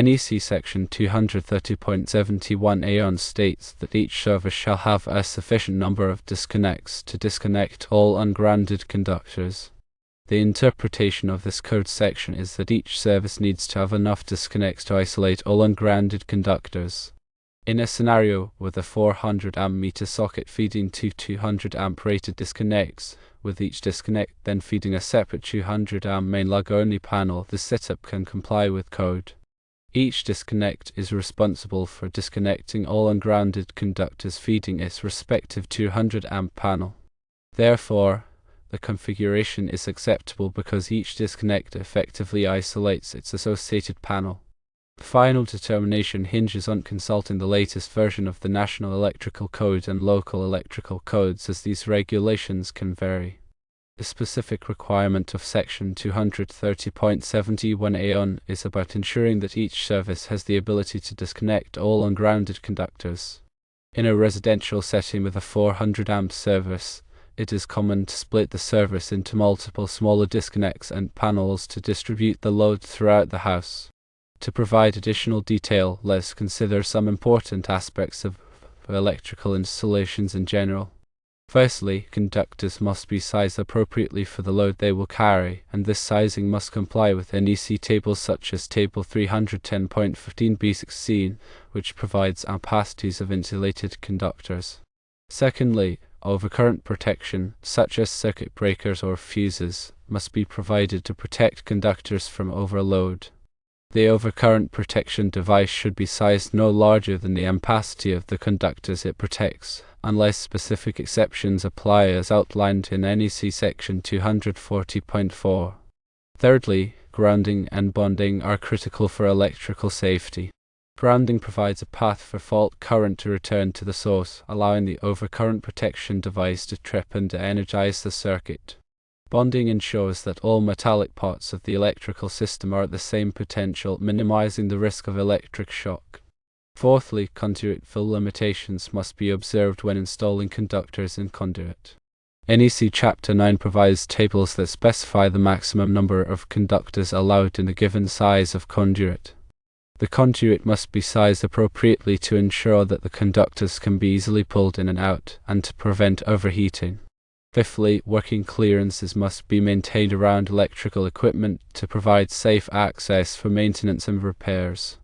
NEC Section 230.71a states that each service shall have a sufficient number of disconnects to disconnect all ungrounded conductors. The interpretation of this code section is that each service needs to have enough disconnects to isolate all ungrounded conductors. In a scenario with a 400 amp meter socket feeding two 200 amp rated disconnects, with each disconnect then feeding a separate 200 amp main lug-only panel, the setup can comply with code. Each disconnect is responsible for disconnecting all ungrounded conductors feeding its respective 200 amp panel. Therefore, the configuration is acceptable because each disconnect effectively isolates its associated panel. The final determination hinges on consulting the latest version of the National Electrical Code and local electrical codes, as these regulations can vary. The specific requirement of Section 230.71a is about ensuring that each service has the ability to disconnect all ungrounded conductors. In a residential setting with a 400 amp service, it is common to split the service into multiple smaller disconnects and panels to distribute the load throughout the house. To provide additional detail, let's consider some important aspects of electrical installations in general. Firstly, conductors must be sized appropriately for the load they will carry, and this sizing must comply with NEC tables such as Table 310.15b16, which provides ampacities of insulated conductors. Secondly, overcurrent protection, such as circuit breakers or fuses, must be provided to protect conductors from overload. The overcurrent protection device should be sized no larger than the ampacity of the conductors it protects, unless specific exceptions apply as outlined in NEC Section 240.4. Thirdly, grounding and bonding are critical for electrical safety. Grounding provides a path for fault current to return to the source, allowing the overcurrent protection device to trip and energize the circuit. Bonding ensures that all metallic parts of the electrical system are at the same potential, minimizing the risk of electric shock. Fourthly, conduit fill limitations must be observed when installing conductors in conduit. NEC Chapter 9 provides tables that specify the maximum number of conductors allowed in a given size of conduit. The conduit must be sized appropriately to ensure that the conductors can be easily pulled in and out, and to prevent overheating. Fifthly, working clearances must be maintained around electrical equipment to provide safe access for maintenance and repairs.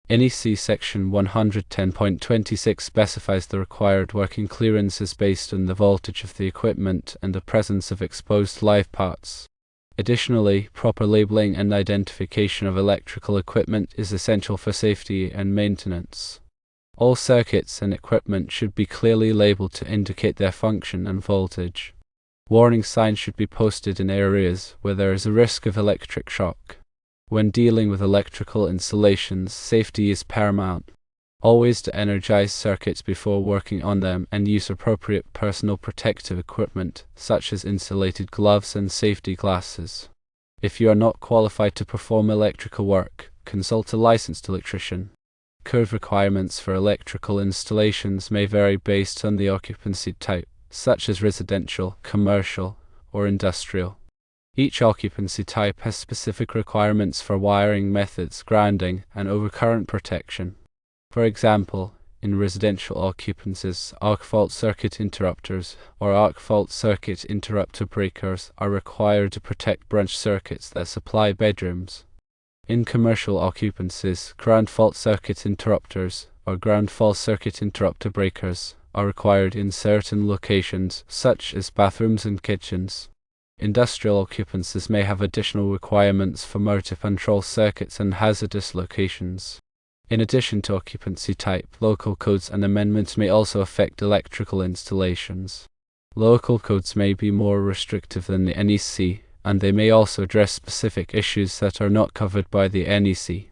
NEC Section 110.26 specifies the required working clearances based on the voltage of the equipment and the presence of exposed live parts. Additionally, proper labeling and identification of electrical equipment is essential for safety and maintenance. All circuits and equipment should be clearly labeled to indicate their function and voltage. Warning signs should be posted in areas where there is a risk of electric shock. When dealing with electrical installations, safety is paramount. Always de-energize circuits before working on them and use appropriate personal protective equipment, such as insulated gloves and safety glasses. If you are not qualified to perform electrical work, consult a licensed electrician. Code requirements for electrical installations may vary based on the occupancy type, such as residential, commercial, or industrial. Each occupancy type has specific requirements for wiring methods, grounding, and overcurrent protection. For example, in residential occupancies, arc fault circuit interrupters or arc fault circuit interrupter breakers are required to protect branch circuits that supply bedrooms. In commercial occupancies, ground fault circuit interrupters or ground fault circuit interrupter breakers are required in certain locations, such as bathrooms and kitchens. Industrial occupancies may have additional requirements for motor control circuits and hazardous locations. In addition to occupancy type, local codes and amendments may also affect electrical installations. Local codes may be more restrictive than the NEC, and they may also address specific issues that are not covered by the NEC.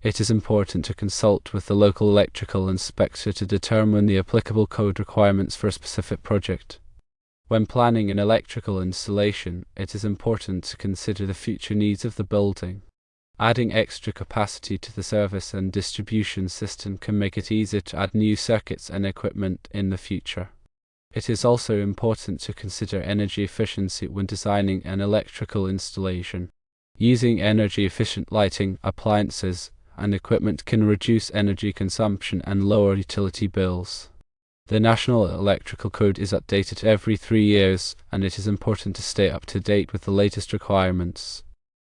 It is important to consult with the local electrical inspector to determine the applicable code requirements for a specific project. When planning an electrical installation, it is important to consider the future needs of the building. Adding extra capacity to the service and distribution system can make it easier to add new circuits and equipment in the future. It is also important to consider energy efficiency when designing an electrical installation. Using energy-efficient lighting, appliances, and equipment can reduce energy consumption and lower utility bills. The National Electrical Code is updated every 3 years, and it is important to stay up to date with the latest requirements.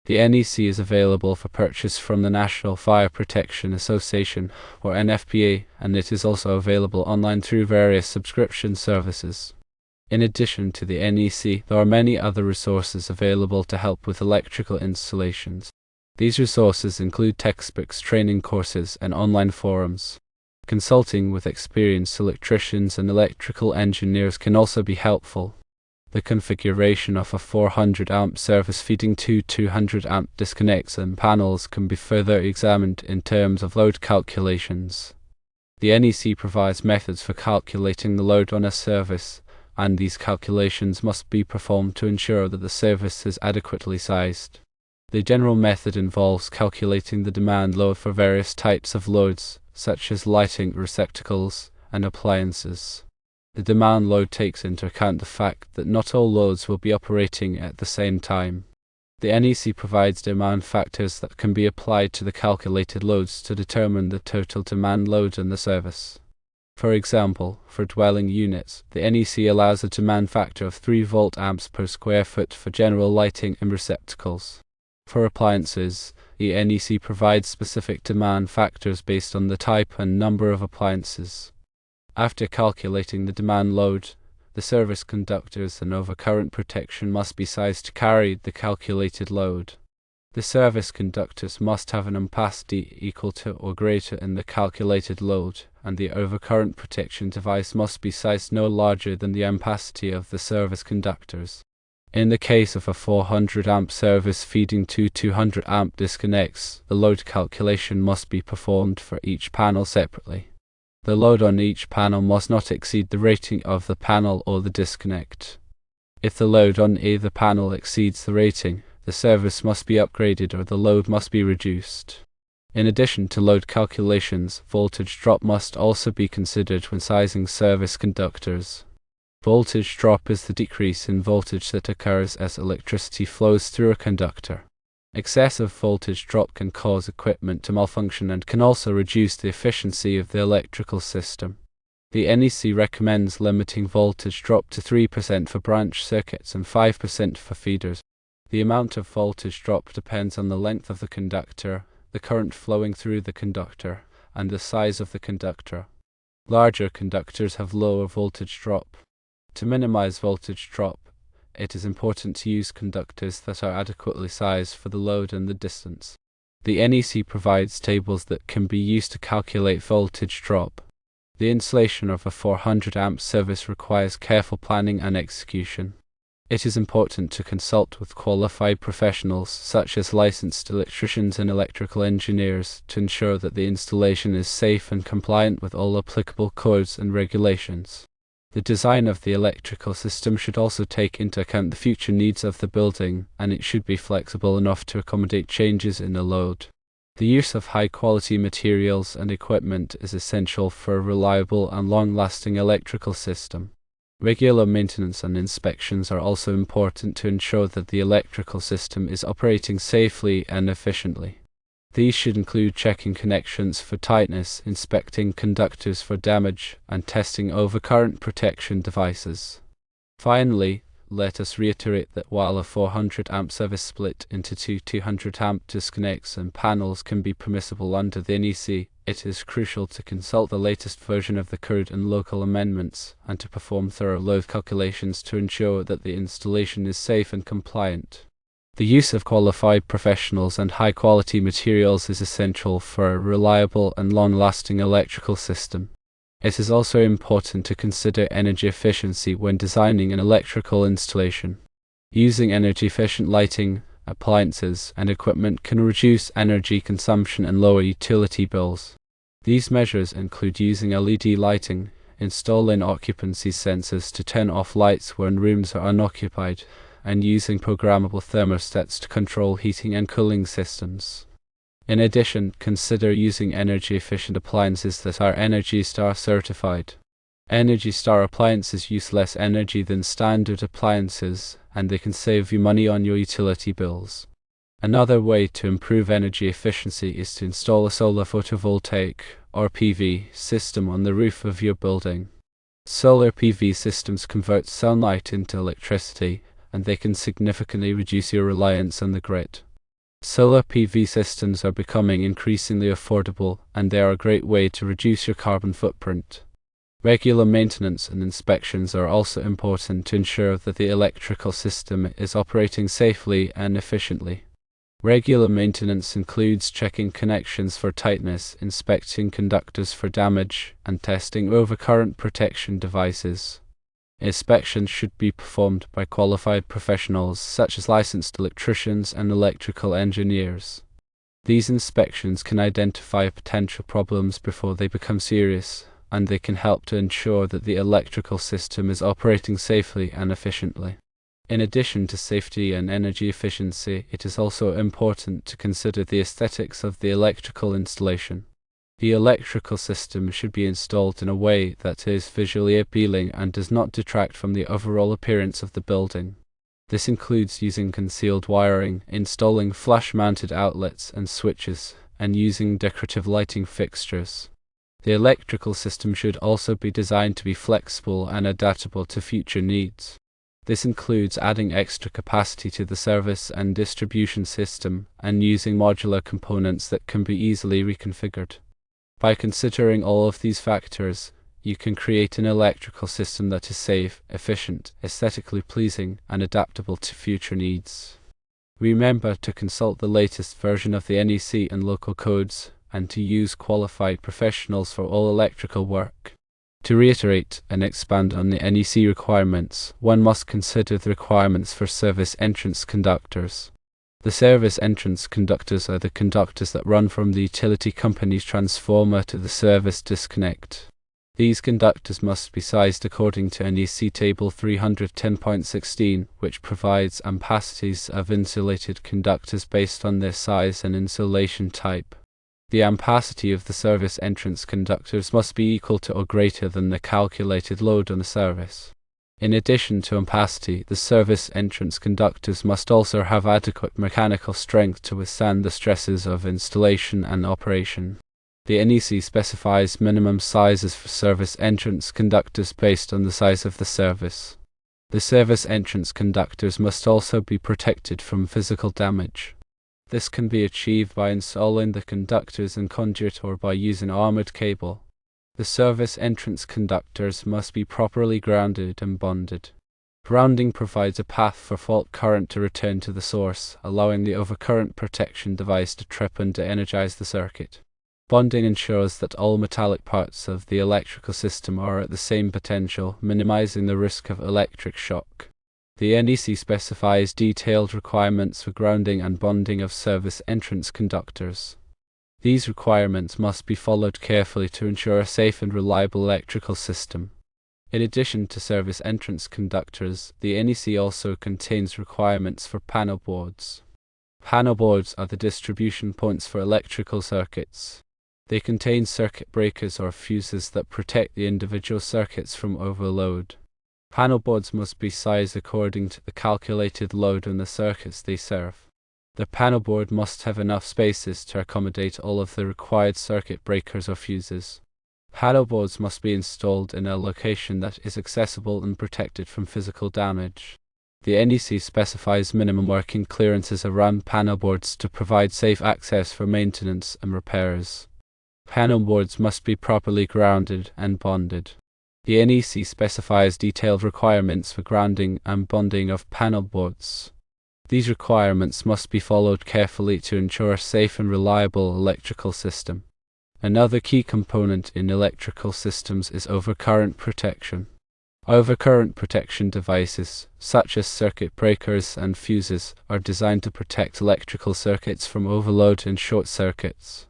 The NEC is available for purchase from the National Fire Protection Association, or NFPA, and it is also available online through various subscription services. In addition to the NEC, there are many other resources available to help with electrical installations. These resources include textbooks, training courses, and online forums. Consulting with experienced electricians and electrical engineers can also be helpful. The configuration of a 400 amp service feeding two 200 amp disconnects and panels can be further examined in terms of load calculations. The NEC provides methods for calculating the load on a service, and these calculations must be performed to ensure that the service is adequately sized. The general method involves calculating the demand load for various types of loads, such as lighting, receptacles, and appliances. The demand load takes into account the fact that not all loads will be operating at the same time. The NEC provides demand factors that can be applied to the calculated loads to determine the total demand load in the service. For example, for dwelling units, the NEC allows a demand factor of 3 volt amps per square foot for general lighting and receptacles. For appliances, the NEC provides specific demand factors based on the type and number of appliances. After calculating the demand load, the service conductors and overcurrent protection must be sized to carry the calculated load. The service conductors must have an ampacity equal to or greater than the calculated load, and the overcurrent protection device must be sized no larger than the ampacity of the service conductors. In the case of a 400 amp service feeding two 200 amp disconnects, the load calculation must be performed for each panel separately. The load on each panel must not exceed the rating of the panel or the disconnect. If the load on either panel exceeds the rating, the service must be upgraded or the load must be reduced. In addition to load calculations, voltage drop must also be considered when sizing service conductors. Voltage drop is the decrease in voltage that occurs as electricity flows through a conductor. Excessive voltage drop can cause equipment to malfunction and can also reduce the efficiency of the electrical system. The NEC recommends limiting voltage drop to 3% for branch circuits and 5% for feeders. The amount of voltage drop depends on the length of the conductor, the current flowing through the conductor, and the size of the conductor. Larger conductors have lower voltage drop. To minimize voltage drop, it is important to use conductors that are adequately sized for the load and the distance. The NEC provides tables that can be used to calculate voltage drop. The installation of a 400 amp service requires careful planning and execution. It is important to consult with qualified professionals such as licensed electricians and electrical engineers to ensure that the installation is safe and compliant with all applicable codes and regulations. The design of the electrical system should also take into account the future needs of the building, and it should be flexible enough to accommodate changes in the load. The use of high-quality materials and equipment is essential for a reliable and long-lasting electrical system. Regular maintenance and inspections are also important to ensure that the electrical system is operating safely and efficiently. These should include checking connections for tightness, inspecting conductors for damage, and testing overcurrent protection devices. Finally, let us reiterate that while a 400 amp service split into two 200 amp disconnects and panels can be permissible under the NEC, it is crucial to consult the latest version of the code and local amendments, and to perform thorough load calculations to ensure that the installation is safe and compliant. The use of qualified professionals and high-quality materials is essential for a reliable and long-lasting electrical system. It is also important to consider energy efficiency when designing an electrical installation. Using energy-efficient lighting, appliances, and equipment can reduce energy consumption and lower utility bills. These measures include using LED lighting, installing occupancy sensors to turn off lights when rooms are unoccupied, and using programmable thermostats to control heating and cooling systems. In addition, consider using energy-efficient appliances that are Energy Star certified. Energy Star appliances use less energy than standard appliances, and they can save you money on your utility bills. Another way to improve energy efficiency is to install a solar photovoltaic, or PV, system on the roof of your building. Solar PV systems convert sunlight into electricity, and they can significantly reduce your reliance on the grid. Solar PV systems are becoming increasingly affordable, and they are a great way to reduce your carbon footprint. Regular maintenance and inspections are also important to ensure that the electrical system is operating safely and efficiently. Regular maintenance includes checking connections for tightness, inspecting conductors for damage, and testing overcurrent protection devices. Inspections should be performed by qualified professionals such as licensed electricians and electrical engineers. These inspections can identify potential problems before they become serious, and they can help to ensure that the electrical system is operating safely and efficiently. In addition to safety and energy efficiency, it is also important to consider the aesthetics of the electrical installation. The electrical system should be installed in a way that is visually appealing and does not detract from the overall appearance of the building. This includes using concealed wiring, installing flush-mounted outlets and switches, and using decorative lighting fixtures. The electrical system should also be designed to be flexible and adaptable to future needs. This includes adding extra capacity to the service and distribution system and using modular components that can be easily reconfigured. By considering all of these factors, you can create an electrical system that is safe, efficient, aesthetically pleasing, and adaptable to future needs. Remember to consult the latest version of the NEC and local codes, and to use qualified professionals for all electrical work. To reiterate and expand on the NEC requirements, one must consider the requirements for service entrance conductors. The service entrance conductors are the conductors that run from the utility company's transformer to the service disconnect. These conductors must be sized according to NEC Table 310.16, which provides ampacities of insulated conductors based on their size and insulation type. The ampacity of the service entrance conductors must be equal to or greater than the calculated load on the service. In addition to ampacity, the service entrance conductors must also have adequate mechanical strength to withstand the stresses of installation and operation. The NEC specifies minimum sizes for service entrance conductors based on the size of the service. The service entrance conductors must also be protected from physical damage. This can be achieved by installing the conductors in conduit or by using armored cable. The service entrance conductors must be properly grounded and bonded. Grounding provides a path for fault current to return to the source, allowing the overcurrent protection device to trip and to energize the circuit. Bonding ensures that all metallic parts of the electrical system are at the same potential, minimizing the risk of electric shock. The NEC specifies detailed requirements for grounding and bonding of service entrance conductors. These requirements must be followed carefully to ensure a safe and reliable electrical system. In addition to service entrance conductors, the NEC also contains requirements for panel boards. Panel boards are the distribution points for electrical circuits. They contain circuit breakers or fuses that protect the individual circuits from overload. Panel boards must be sized according to the calculated load on the circuits they serve. The panel board must have enough spaces to accommodate all of the required circuit breakers or fuses. Panel boards must be installed in a location that is accessible and protected from physical damage. The NEC specifies minimum working clearances around panel boards to provide safe access for maintenance and repairs. Panel boards must be properly grounded and bonded. The NEC specifies detailed requirements for grounding and bonding of panel boards. These requirements must be followed carefully to ensure a safe and reliable electrical system. Another key component in electrical systems is overcurrent protection. Overcurrent protection devices, such as circuit breakers and fuses, are designed to protect electrical circuits from overload and short circuits.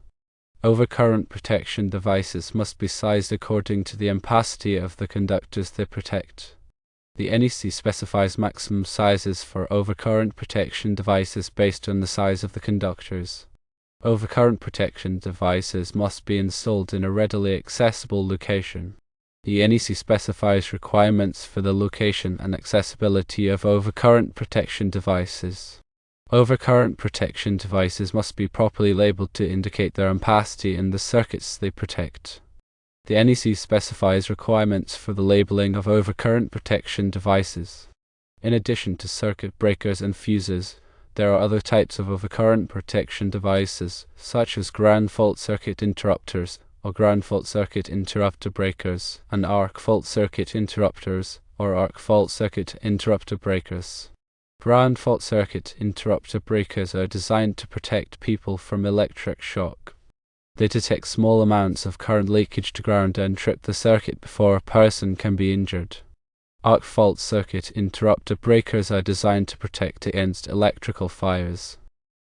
Overcurrent protection devices must be sized according to the ampacity of the conductors they protect. The NEC specifies maximum sizes for overcurrent protection devices based on the size of the conductors. Overcurrent protection devices must be installed in a readily accessible location. The NEC specifies requirements for the location and accessibility of overcurrent protection devices. Overcurrent protection devices must be properly labeled to indicate their ampacity and the circuits they protect. The NEC specifies requirements for the labeling of overcurrent protection devices. In addition to circuit breakers and fuses, there are other types of overcurrent protection devices, such as ground fault circuit interrupters, or ground fault circuit interrupter breakers, and arc fault circuit interrupters, or arc fault circuit interrupter breakers. Ground fault circuit interrupter breakers are designed to protect people from electric shock. They detect small amounts of current leakage to ground and trip the circuit before a person can be injured. Arc fault circuit interrupter breakers are designed to protect against electrical fires.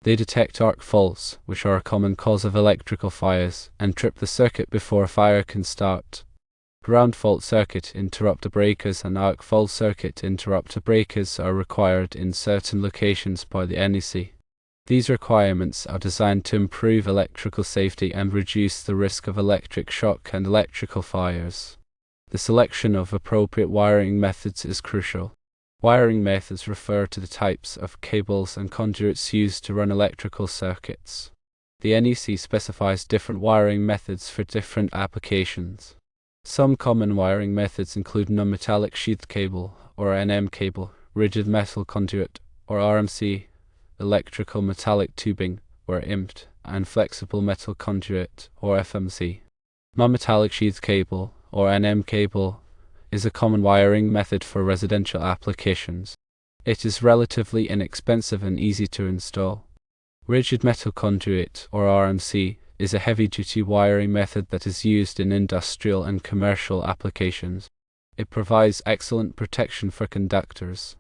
They detect arc faults, which are a common cause of electrical fires, and trip the circuit before a fire can start. Ground fault circuit interrupter breakers and arc fault circuit interrupter breakers are required in certain locations by the NEC. These requirements are designed to improve electrical safety and reduce the risk of electric shock and electrical fires. The selection of appropriate wiring methods is crucial. Wiring methods refer to the types of cables and conduits used to run electrical circuits. The NEC specifies different wiring methods for different applications. Some common wiring methods include non-metallic sheathed cable, or NM cable, rigid metal conduit, or RMC, electrical metallic tubing, or IMT, and flexible metal conduit, or FMC. Non-metallic sheathed cable, or NM cable, is a common wiring method for residential applications. It is relatively inexpensive and easy to install. Rigid metal conduit, or RMC, is a heavy-duty wiring method that is used in industrial and commercial applications. It provides excellent protection for conductors.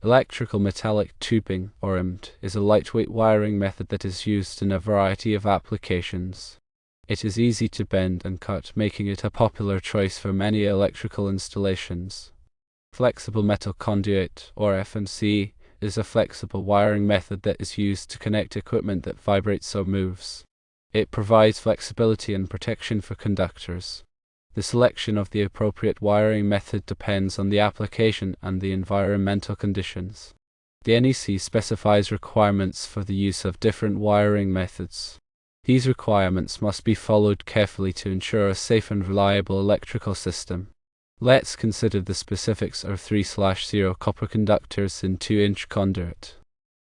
Electrical metallic tubing, or IMT, is a lightweight wiring method that is used in a variety of applications. It is easy to bend and cut, making it a popular choice for many electrical installations. Flexible metal conduit, or FMC, is a flexible wiring method that is used to connect equipment that vibrates or moves. It provides flexibility and protection for conductors. The selection of the appropriate wiring method depends on the application and the environmental conditions. The NEC specifies requirements for the use of different wiring methods. These requirements must be followed carefully to ensure a safe and reliable electrical system. Let's consider the specifics of 3/0 copper conductors in 2-inch conduit.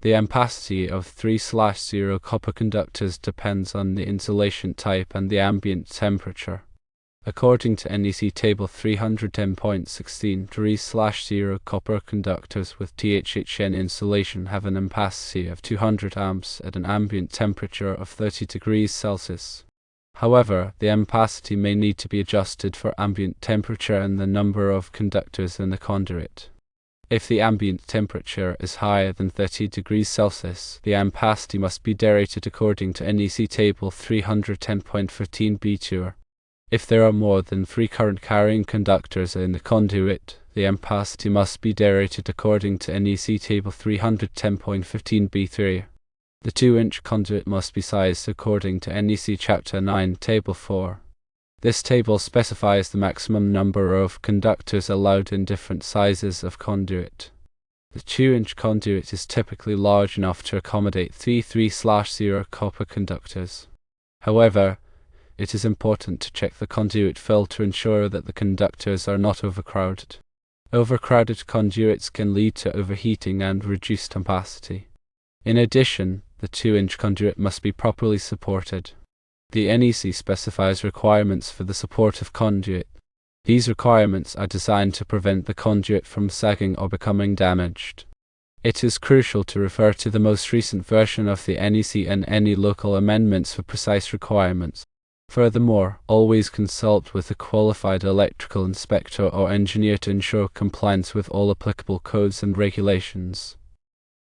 The ampacity of 3/0 copper conductors depends on the insulation type and the ambient temperature. According to NEC Table 310.16, 3/0 copper conductors with THHN insulation have an ampacity of 200 amps at an ambient temperature of 30 degrees Celsius. However, the ampacity may need to be adjusted for ambient temperature and the number of conductors in the conduit. If the ambient temperature is higher than 30 degrees Celsius, the ampacity must be derated according to NEC Table 310.15b2. If there are more than 3 current-carrying conductors in the conduit, the ampacity must be derated according to NEC Table 310.15b3. The 2-inch conduit must be sized according to NEC Chapter 9, Table 4. This table specifies the maximum number of conductors allowed in different sizes of conduit. The 2-inch conduit is typically large enough to accommodate 3/0 copper conductors. However, it is important to check the conduit fill to ensure that the conductors are not overcrowded. Overcrowded conduits can lead to overheating and reduced ampacity. In addition, the 2-inch conduit must be properly supported. The NEC specifies requirements for the support of conduit. These requirements are designed to prevent the conduit from sagging or becoming damaged. It is crucial to refer to the most recent version of the NEC and any local amendments for precise requirements. Furthermore, always consult with a qualified electrical inspector or engineer to ensure compliance with all applicable codes and regulations.